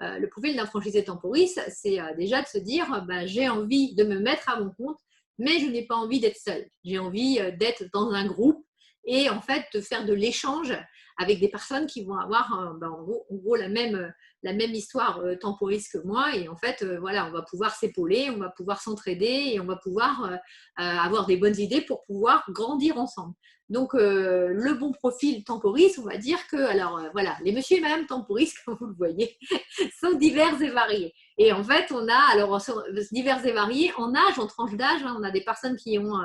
Le profil d'un franchisé temporiste, c'est déjà de se dire j'ai envie de me mettre à mon compte, mais je n'ai pas envie d'être seule. J'ai envie d'être dans un groupe et en fait de faire de l'échange avec des personnes qui vont avoir en gros la même histoire temporiste que moi. Et en fait, voilà, on va pouvoir s'épauler, on va pouvoir s'entraider et on va pouvoir avoir des bonnes idées pour pouvoir grandir ensemble. Donc, le bon profil temporiste, on va dire que, alors voilà, les monsieur et madame temporistes, comme vous le voyez, sont divers et variés. Et en fait, on a, alors, divers et variés en âge, en tranche d'âge, hein, on a des personnes qui ont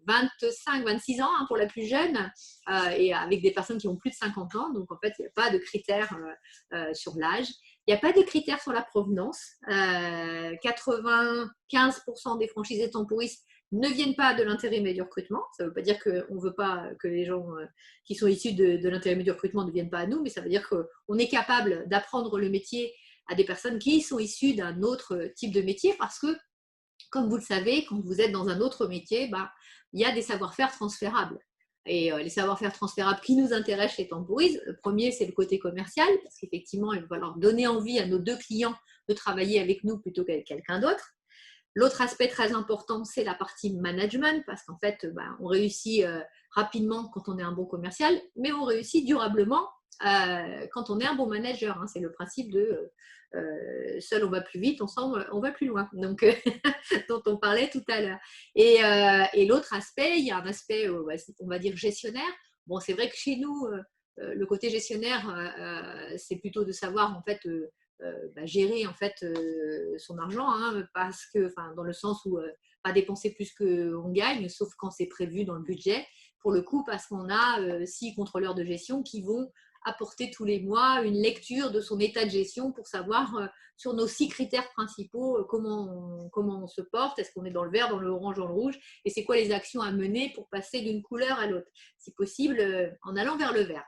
25, 26 ans hein, pour la plus jeune, et avec des personnes qui ont plus de 50 ans. Donc, en fait, il n'y a pas de critères sur l'âge. Il n'y a pas de critères sur la provenance. 95% des franchisés temporistes ne viennent pas de l'intérim et du recrutement. Ça ne veut pas dire qu'on ne veut pas que les gens qui sont issus de l'intérim et du recrutement ne viennent pas à nous, mais ça veut dire qu'on est capable d'apprendre le métier à des personnes qui sont issues d'un autre type de métier parce que, comme vous le savez, quand vous êtes dans un autre métier, il y a des savoir-faire transférables. Et les savoir-faire transférables qui nous intéressent chez Temporise, le premier, c'est le côté commercial, parce qu'effectivement, il va leur donner envie à nos deux clients de travailler avec nous plutôt qu'avec quelqu'un d'autre. L'autre aspect très important, c'est la partie management, parce qu'en fait, on réussit rapidement quand on est un bon commercial, mais on réussit durablement quand on est un bon manager. Hein. C'est le principe de seul on va plus vite, ensemble on va plus loin, donc dont on parlait tout à l'heure. Et l'autre aspect, il y a un aspect, on va dire gestionnaire. Bon, c'est vrai que chez nous, le côté gestionnaire, c'est plutôt de savoir en fait gérer en fait son argent, hein, parce que, dans le sens où pas dépenser plus qu'on gagne, sauf quand c'est prévu dans le budget. Pour le coup, parce qu'on a 6 contrôleurs de gestion qui vont apporter tous les mois une lecture de son état de gestion pour savoir sur nos 6 critères principaux comment on se porte, est-ce qu'on est dans le vert, dans le orange, dans le rouge, et c'est quoi les actions à mener pour passer d'une couleur à l'autre, si possible en allant vers le vert.